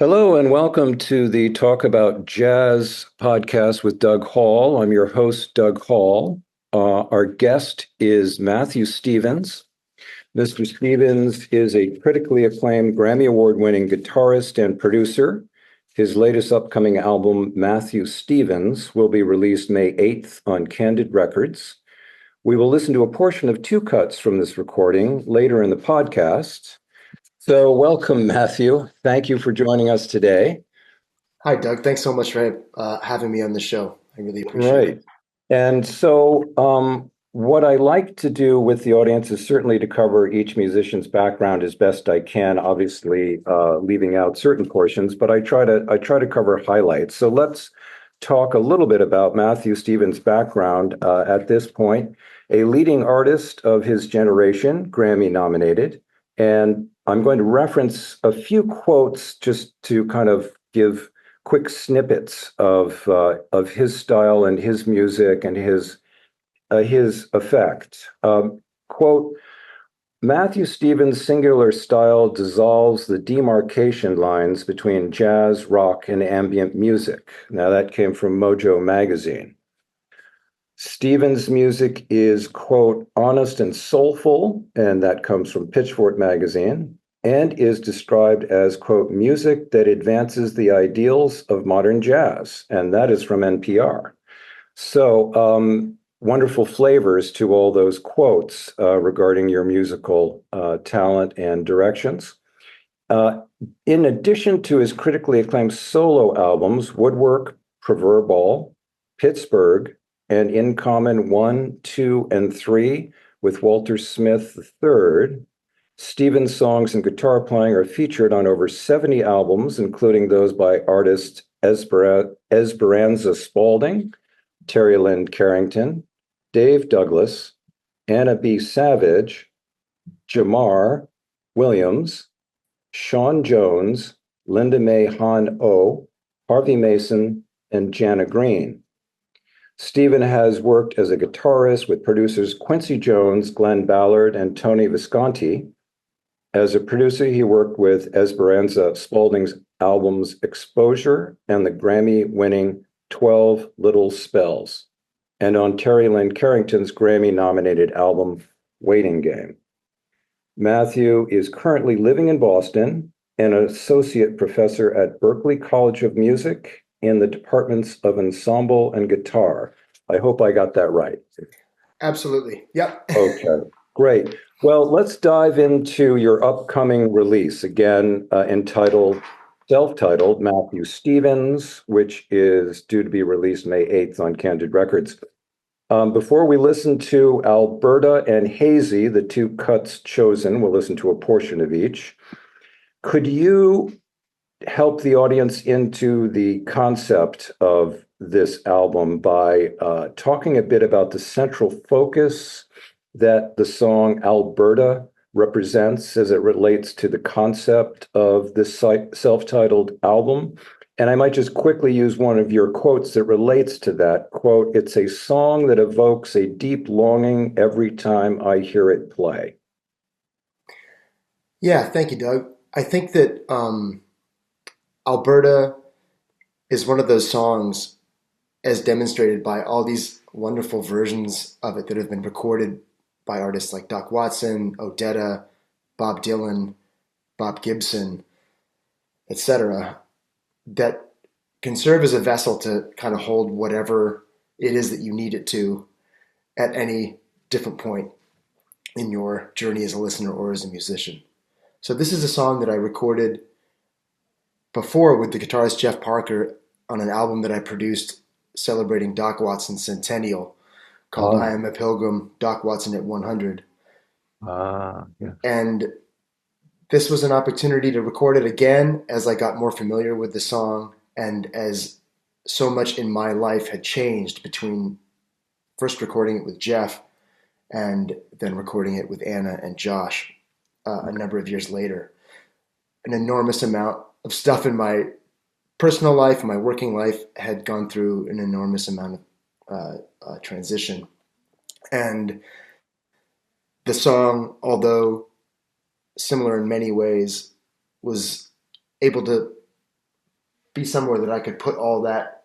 Hello and welcome to the Talk About Jazz podcast with Doug Hall. I'm your host, Doug Hall. Our guest is Matthew Stevens. Mr. Stevens is a critically acclaimed Grammy Award-winning guitarist and producer. His latest upcoming album, Matthew Stevens, will be released May 8th on Candid Records. We will listen to a portion of two cuts from this recording later in the podcast. So welcome, Matthew. Thank you for joining us today. Hi, Doug. Thanks so much for having me on the show. I really appreciate Right. it. And so, what I like to do with the audience is certainly to cover each musician's background as best I can, obviously leaving out certain portions, but I try to cover highlights. So let's talk a little bit about Matthew Stevens' background at this point. A leading artist of his generation, Grammy nominated, and I'm going to reference a few quotes just to kind of give quick snippets of his style and his music and his effect. Quote, Matthew Stevens' singular style dissolves the demarcation lines between jazz, rock, and ambient music. Now, that came from Mojo magazine. Stevens' music is, quote, honest and soulful, and that comes from Pitchfork magazine, and is described as, quote, music that advances the ideals of modern jazz, and that is from NPR. So, wonderful flavors to all those quotes regarding your musical talent and directions. In addition to his critically acclaimed solo albums, Woodwork, Proverbial, Pittsburgh, and In Common 1, 2, and 3 with Walter Smith III, Stevens' songs and guitar playing are featured on over 70 albums, including those by artists Esperanza Spalding, Terry Lynn Carrington, Dave Douglas, Anna B. Savage, Jamar Williams, Sean Jones, Linda Mae Han O, Harvey Mason, and Jana Green. Stephen has worked as a guitarist with producers Quincy Jones, Glenn Ballard, and Tony Visconti. As a producer, he worked with Esperanza Spalding's albums Exposure and the Grammy-winning 12 Little Spells, and on Terry Lynn Carrington's Grammy-nominated album Waiting Game. Matthew is currently living in Boston, an associate professor at Berklee College of Music in the departments of ensemble and guitar. I hope I got that right. Absolutely. Yep. Okay, great. Well, let's dive into your upcoming release, again self-titled Matthew Stevens, which is due to be released May 8th on Candid Records. Before we listen to Alberta and Hazy, the two cuts chosen, we'll listen to a portion of each. Could you help the audience into the concept of this album by talking a bit about the central focus that the song Alberta represents as it relates to the concept of this self-titled album? And I might just quickly use one of your quotes that relates to that. Quote, it's a song that evokes a deep longing every time I hear it play. Yeah, thank you, Doug. I think that Alberta is one of those songs, as demonstrated by all these wonderful versions of it that have been recorded by artists like Doc Watson, Odetta, Bob Dylan, Bob Gibson, etc., that can serve as a vessel to kind of hold whatever it is that you need it to at any different point in your journey as a listener or as a musician. So this is a song that I recorded before with the guitarist Jeff Parker on an album that I produced celebrating Doc Watson's centennial called I Am a Pilgrim, Doc Watson at 100. Yeah. And this was an opportunity to record it again as I got more familiar with the song and as so much in my life had changed between first recording it with Jeff and then recording it with Anna and Josh a number of years later. An enormous amount of stuff in my personal life and my working life had gone through an enormous amount of transition. And the song, although similar in many ways, was able to be somewhere that I could put all that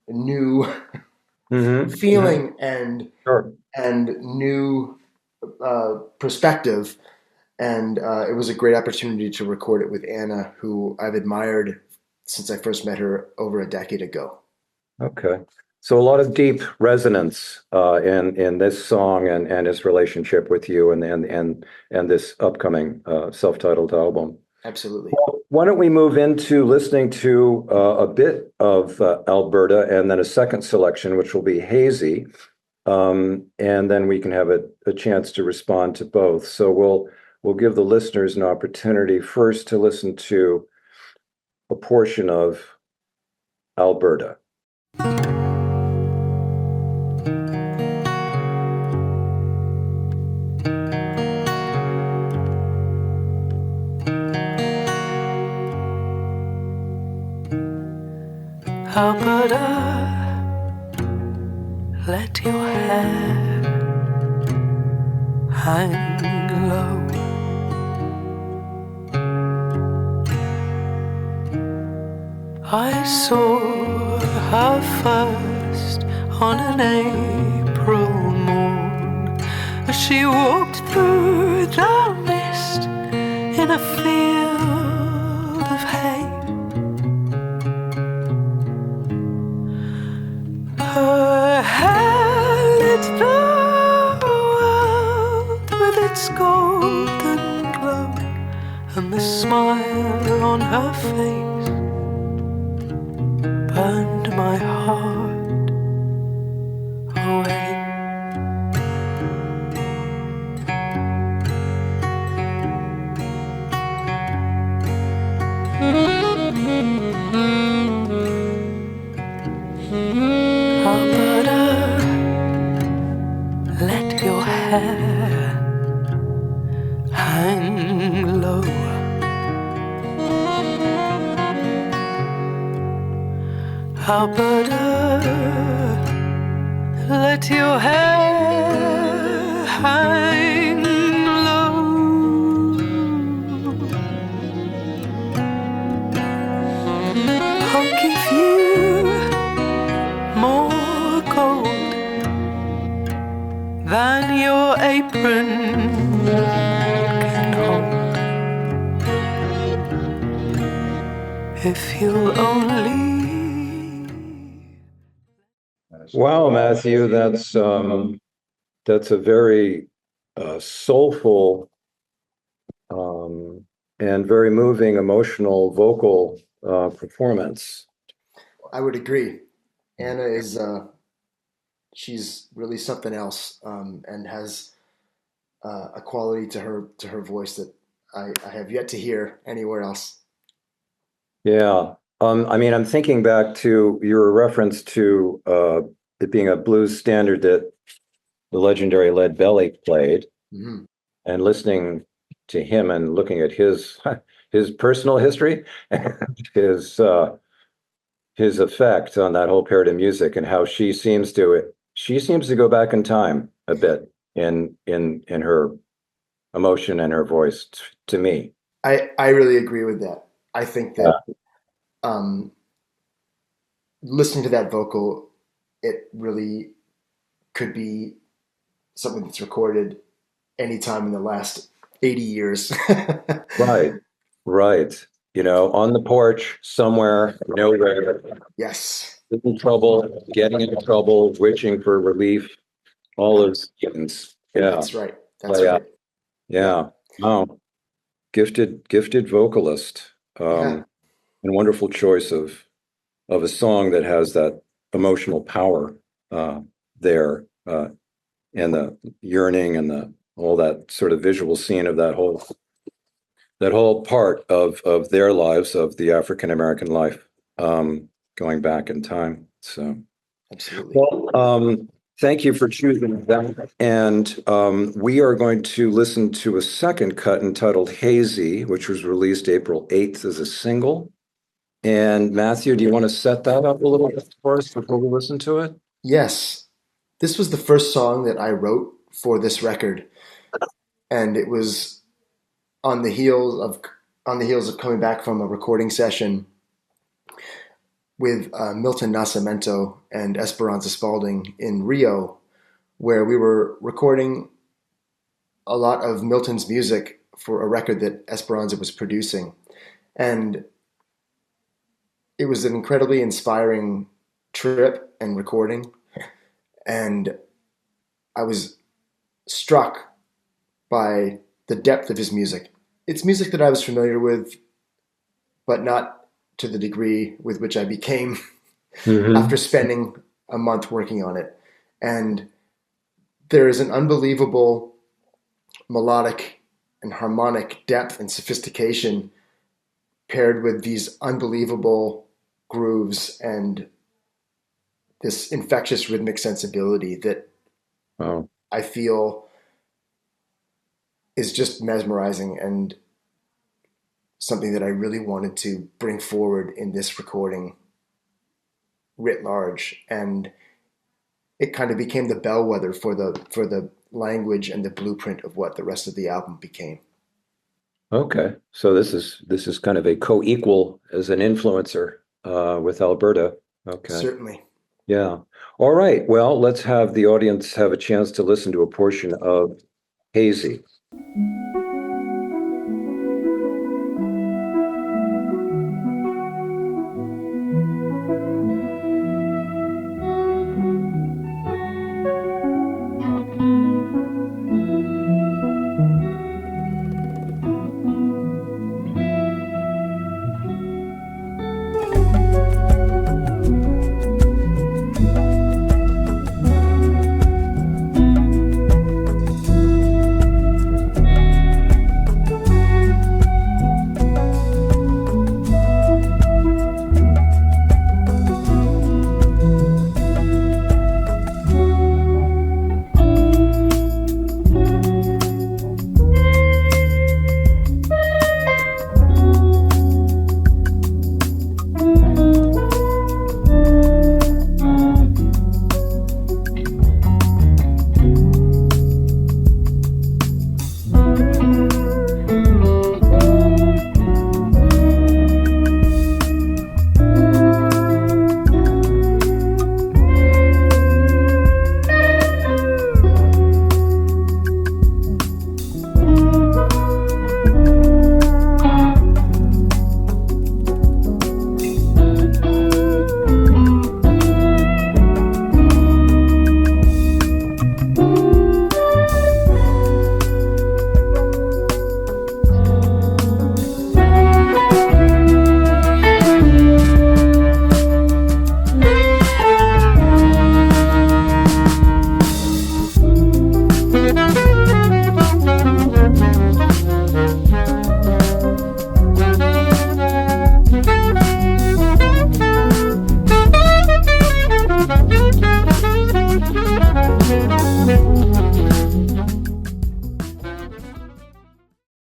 new Hmm. feeling Sure. and new perspective. And it was a great opportunity to record it with Anna, who I've admired since I first met her over a decade ago. Okay. So a lot of deep resonance in this song and his relationship with you and this upcoming self-titled album. Absolutely. Well, why don't we move into listening to a bit of Alberta and then a second selection, which will be Hazy, and then we can have a chance to respond to both. So we'll give the listeners an opportunity first to listen to a portion of Alberta. Alberta, let your hair hang low. I saw her first on an April morn as she walked through the mist in a field of hay. Her hair lit the world with its golden glow, and the smile on her face burned my heart away. Alberta, let your hair hang low. Alberta, let your hair hang low. I'll give you more gold than your apron can hold, if you'll only. Wow, Matthew, that's a very soulful and very moving, emotional vocal performance. I would agree. Anna is she's really something else, and has a quality to her voice that I have yet to hear anywhere else. Yeah. I mean, I'm thinking back to your reference to it being a blues standard that the legendary Lead Belly played, Hmm. and listening to him and looking at his his personal history and his effect on that whole period of music and how she seems to go back in time a bit in her emotion and her voice to me. I really agree with that. I think that Yeah. um, listening to that vocal, it really could be something that's recorded anytime in the last 80 years. Right, right. You know, on the porch somewhere, nowhere, Yes, in trouble, getting into trouble, wishing for relief, all yep, those things. Yeah. that's right. Oh, That's yeah. right. Yeah, Yeah. Oh, gifted vocalist. yeah, And wonderful choice of a song that has that emotional power uh there and the yearning and the all that sort of visual scene of that whole part of their lives, of the African American life, going back in time. So, absolutely. well, thank you for choosing that. And we are going to listen to a second cut entitled Hazy, which was released April 8th as a single. And Matthew, do you want to set that up a little bit for us before we listen to it? Yes, this was the first song that I wrote for this record, and it was on the heels of on the heels of coming back from a recording session with Milton Nascimento and Esperanza Spalding in Rio, where we were recording a lot of Milton's music for a record that Esperanza was producing. And it was an incredibly inspiring trip and recording. And I was struck by the depth of his music. It's music that I was familiar with, but not to the degree with which I became after spending a month working on it. And there is an unbelievable melodic and harmonic depth and sophistication paired with these unbelievable grooves and this infectious rhythmic sensibility that I feel is just mesmerizing and something that I really wanted to bring forward in this recording writ large. And it kind of became the bellwether for the language and the blueprint of what the rest of the album became. Okay, so this is kind of a co-equal as an influencer with Alberta. Okay. Certainly. Yeah. All right. Well, let's have the audience have a chance to listen to a portion of Hazy.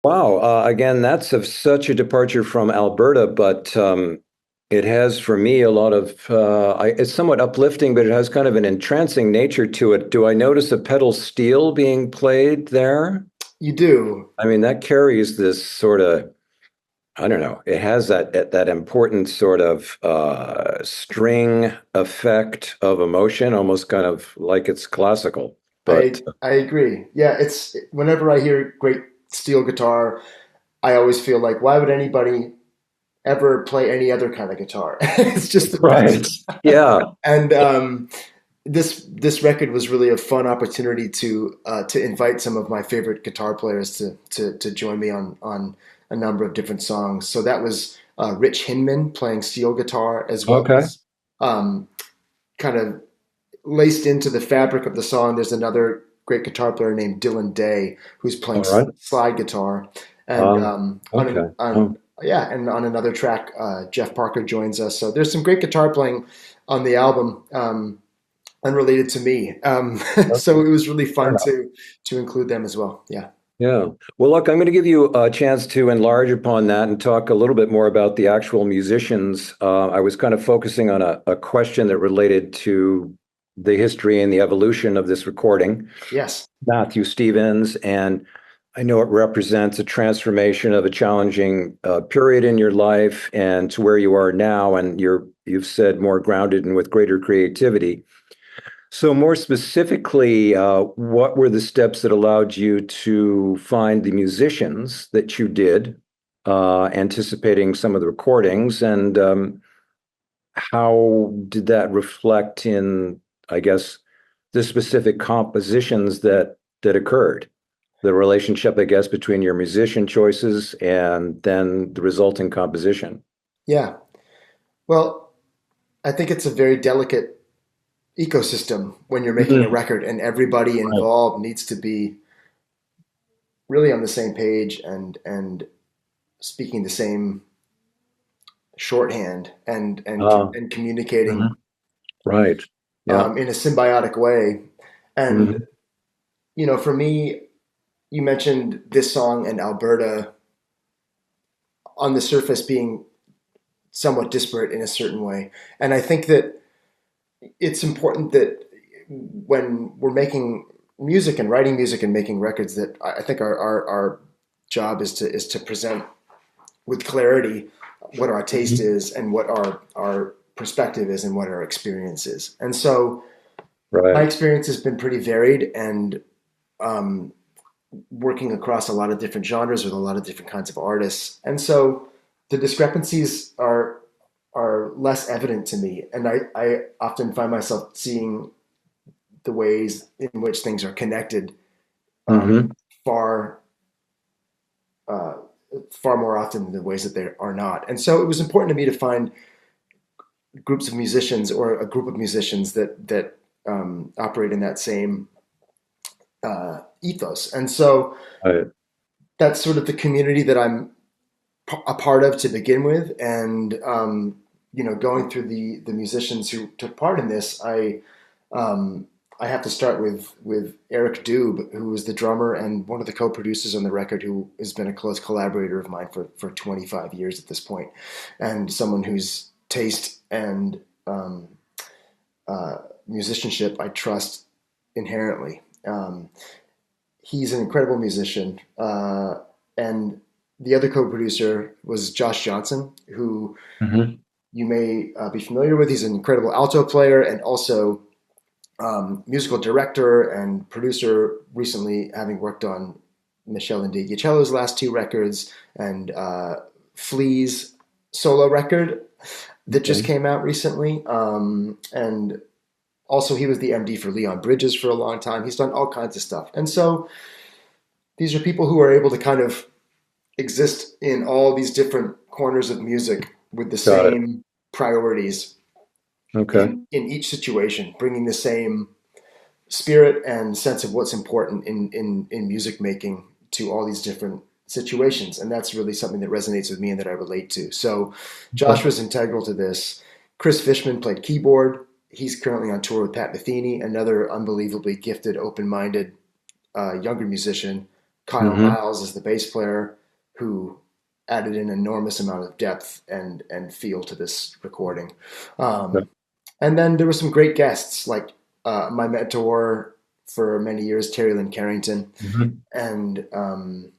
Wow. Again, that's such a departure from Alberta, but it has for me a lot of, it's somewhat uplifting, but it has kind of an entrancing nature to it. Do I notice a pedal steel being played there? You do. I mean, that carries this sort of, I don't know, it has that important sort of string effect of emotion, almost kind of like it's classical. But I agree. Yeah, it's whenever I hear great steel guitar, I always feel like, why would anybody ever play any other kind of guitar? It's just the best. Yeah. And this record was really a fun opportunity to invite some of my favorite guitar players to join me on a number of different songs. So that was Rich Hinman playing steel guitar, as well as kind of laced into the fabric of the song. There's another great guitar player named Dylan Day who's playing slide guitar, and and on another track, Jeff Parker joins us. So there's some great guitar playing on the album, unrelated to me. So it was really fun to include them as well. Yeah. Yeah. Well, look, I'm going to give you a chance to enlarge upon that and talk a little bit more about the actual musicians. I was kind of focusing on a question that related to the history and the evolution of this recording. Yes. Matthew Stevens, and I know it represents a transformation of a challenging period in your life and to where you are now, and you're you've said more grounded and with greater creativity. So more specifically, what were the steps that allowed you to find the musicians that you did, anticipating some of the recordings, and how did that reflect in, I guess, the specific compositions that occurred? The relationship, I guess, between your musician choices and then the resulting composition. Yeah. Well, I think it's a very delicate ecosystem when you're making a Mhm. record, and everybody Right. involved needs to be really on the same page and speaking the same shorthand Uh, and communicating mhm. Right. Yeah. in a symbiotic way. And Mhm. for me, you mentioned this song and Alberta on the surface being somewhat disparate in a certain way. And I think that it's important that when we're making music and writing music and making records, that I think our job is to present with clarity what our taste Mhm. is and what our perspective is and what our experience is. And so my Right. experience has been pretty varied, and um, working across a lot of different genres with a lot of different kinds of artists. And so the discrepancies are less evident to me. And I often find myself seeing the ways in which things are connected um, Hmm. far uh, far more often than the ways that they are not. And so it was important to me to find groups of musicians or a group of musicians that operate in that same ethos. And so Right. that's sort of the community that I'm a part of to begin with. And going through the musicians who took part in this, um, I have to start with Eric Dube, who is the drummer and one of the co-producers on the record, who has been a close collaborator of mine for 25 years at this point, and someone whose taste and uh, musicianship I trust inherently. He's an incredible musician, and the other co-producer was Josh Johnson, who Hmm. you may be familiar with. He's an incredible alto player and also musical director and producer, recently having worked on Michelle Indegicello's last two records and Flea's solo record that just Okay. came out recently. And also, he was the MD for Leon Bridges for a long time. He's done all kinds of stuff. And so these are people who are able to kind of exist in all these different corners of music with the Got it. same priorities Okay. in each situation, bringing the same spirit and sense of what's important in music making to all these different situations. And that's really something that resonates with me and that I relate to. So Josh Okay. was integral to this. Chris Fishman played keyboard. He's currently on tour with Pat Metheny, another unbelievably gifted, open-minded younger musician. Kyle Hmm. Miles is the bass player who added an enormous amount of depth and feel to this recording. Okay. Um, and then there were some great guests, like my mentor for many years, Terry Lynn Carrington, Hmm. and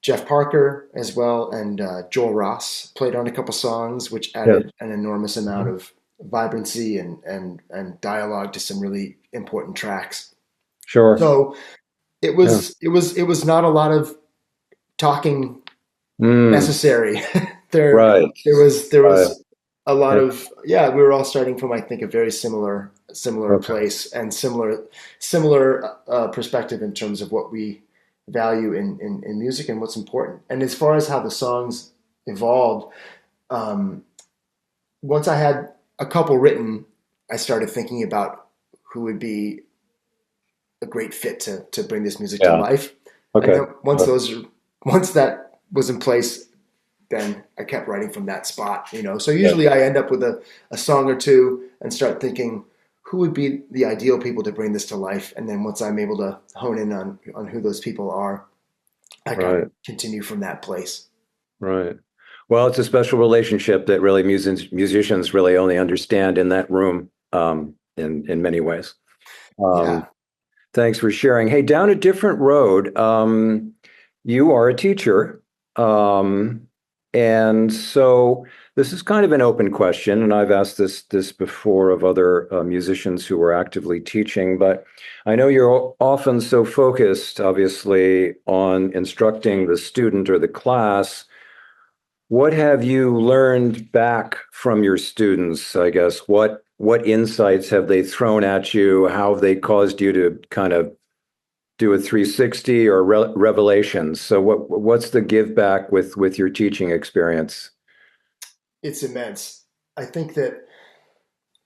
Jeff Parker as well, and Joel Ross played on a couple songs, which Yes. added an enormous amount Mhm. of vibrancy and dialogue to some really important tracks. Sure. So Yeah. it was not a lot of talking Mm. necessary. there Right. there Right. was a lot Yeah. of, yeah, we were all starting from, I think, a very similar Okay. place and similar perspective in terms of what we value in music and what's important. And as far as how the songs evolved, um, once I had a couple written, I started thinking about who would be a great fit to bring this music to Yeah. life. And Okay. then once that was in place, then I kept writing from that spot. So Yeah. usually I end up with a song or two and start thinking who would be the ideal people to bring this to life. And then once I'm able to hone in on who those people are, I kind of Right. continue from that place. Right. Well, it's a special relationship that really musicians really only understand in that room, in many ways. Um, Yeah. Thanks for sharing. Hey, down a different road, you are a teacher. And so This is kind of an open question, and I've asked this before of other musicians who were actively teaching, but I know you're often so focused, obviously, on instructing the student or the class. What have you learned back from your students, I guess? What insights have they thrown at you? How have they caused you to kind of do a 360 or revelations? So what's the give back with your teaching experience? It's immense. I think that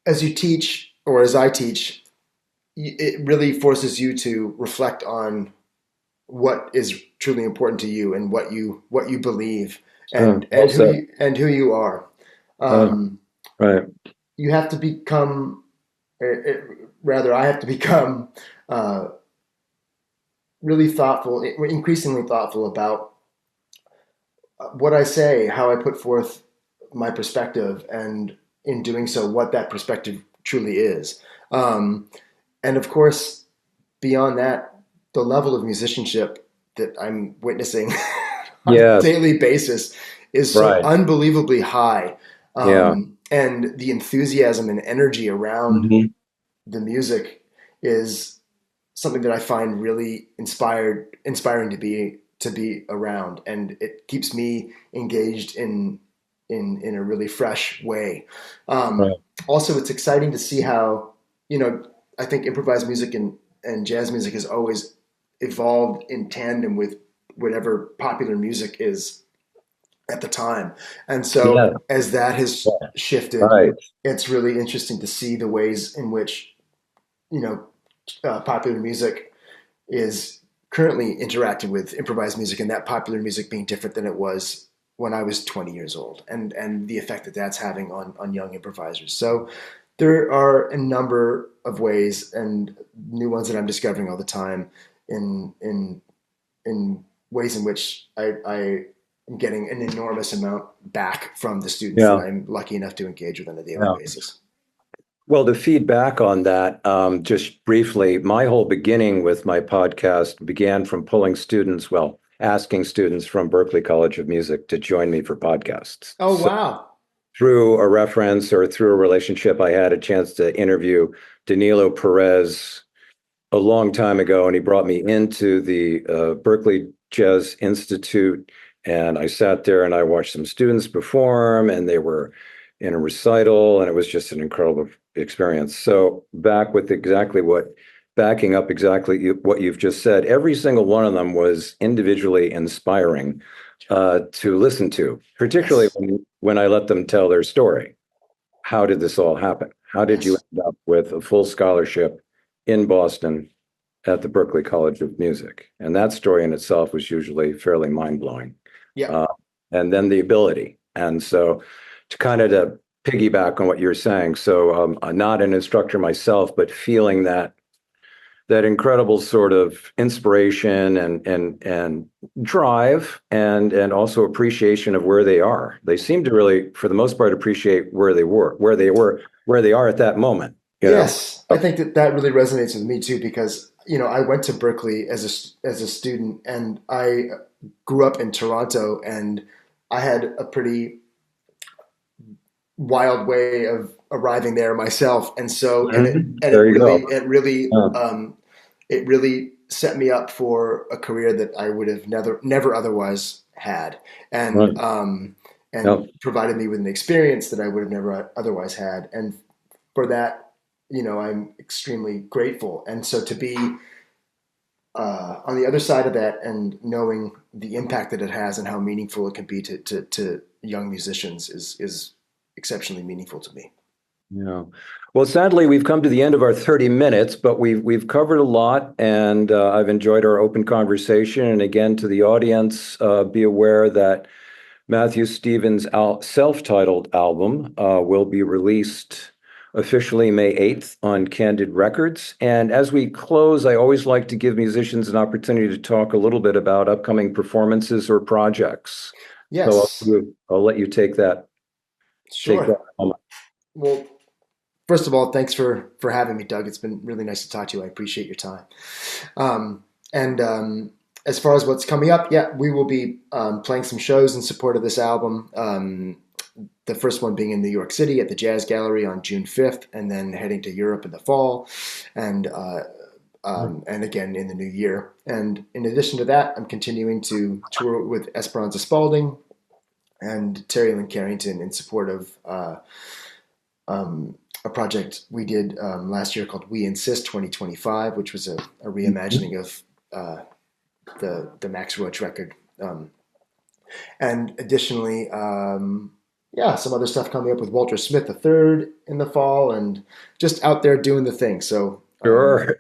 as you teach, or as I teach, it really forces you to reflect on what is truly important to you and what you believe and Well and who said. you are. Uh, Um, right. you have to become, rather, I have to become uh, really thoughtful, increasingly thoughtful about what I say, how I put forth my perspective, and in doing so, what that perspective truly is. Um, and of course, beyond that, the level of musicianship that I'm witnessing on a Yes. daily basis is so Right. unbelievably high. Yeah. And the enthusiasm and energy around Hmm. the music is something that I find really inspiring to be around, and it keeps me engaged in a really fresh way. Right. Also, it's exciting to see how I think improvised music and jazz music has always evolved in tandem with whatever popular music is at the time, and so Yeah. as that has shifted, Right. it's really interesting to see the ways in which you know popular music is currently interacting with improvised music, and that popular music being different than it was when I was 20 years old, and the effect that that's having on young improvisers. So there are a number of ways and new ones that I'm discovering all the time in ways in which I am getting an enormous amount back from the students that Yeah. I'm lucky enough to engage with on a daily Yeah. basis. Well, to feedback on that, just briefly, my whole beginning with my podcast began from pulling students, well, asking students from Berklee College of Music to join me for podcasts. Oh, So wow. through a reference or through a relationship, I had a chance to interview Danilo Perez a long time ago, and he brought me into the Berkeley Jazz Institute. And I sat there and I watched some students perform, and they were in a recital, and it was just an incredible experience. So, backing up exactly what you've just said, every single one of them was individually inspiring to listen to, particularly Yes. when I let them tell their story. How did this all happen? How did you Yes. end up with a full scholarship in Boston at the Berklee College of Music? And that story in itself was usually fairly mind-blowing. Yeah. Uh, and then the ability. And so to kind of to piggyback on what you're saying, so I'm not an instructor myself, but feeling that incredible sort of inspiration and drive and also appreciation of where they are. They seem to really, for the most part, appreciate where they are at that moment, you know. Yes, I think that really resonates with me too, because I went to Berkeley as a student, and I grew up in Toronto, and I had a pretty wild way of arriving there myself, and so and it Mhm. and it There you really go. it really Yeah. it really set me up for a career that I would have never otherwise had, and Right. um, Yeah. and provided me with an experience that I would have never otherwise had, and for that, I'm extremely grateful. And so to be on the other side of that and knowing the impact that it has and how meaningful it can be to young musicians is exceptionally meaningful to me. Yeah. Well, sadly, we've come to the end of our 30 minutes, but we've covered a lot, and I've enjoyed our open conversation. And again, to the audience, be aware that Matthew Stevens' self-titled album will be released officially May 8th on Candid Records. And as we close, I always like to give musicians an opportunity to talk a little bit about upcoming performances or projects. So Yes, I'll let you take that sure. moment. Well, first of all, thanks for having me, Doug. It's been really nice to talk to you. I appreciate your time. And as far as what's coming up, yeah, we will be playing some shows in support of this album. the first one being in New York City at the Jazz Gallery on June 5th, and then heading to Europe in the fall, and again in the new year. And in addition to that, I'm continuing to tour with Esperanza Spalding and Terry Lynn Carrington in support of a project we did last year called We Insist 2025, which was a reimagining of the Max Roach record. And additionally, some other stuff coming up with Walter Smith III in the fall, and just out there doing the thing. So, Sure.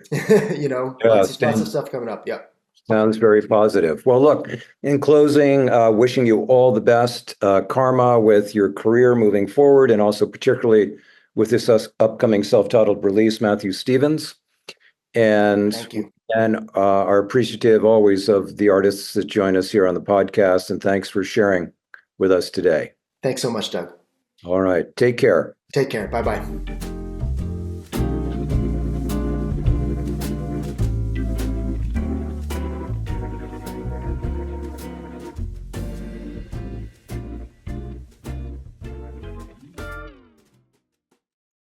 lots of stuff coming up. Yeah. Sounds very positive. Well, look, in closing, wishing you all the best karma with your career moving forward, and also particularly with this upcoming self-titled release, Matthew Stevens. And Thank you. And are appreciative always of the artists that join us here on the podcast. And thanks for sharing with us today. Thanks so much, Doug. All right. Take care. Take care. Bye-bye.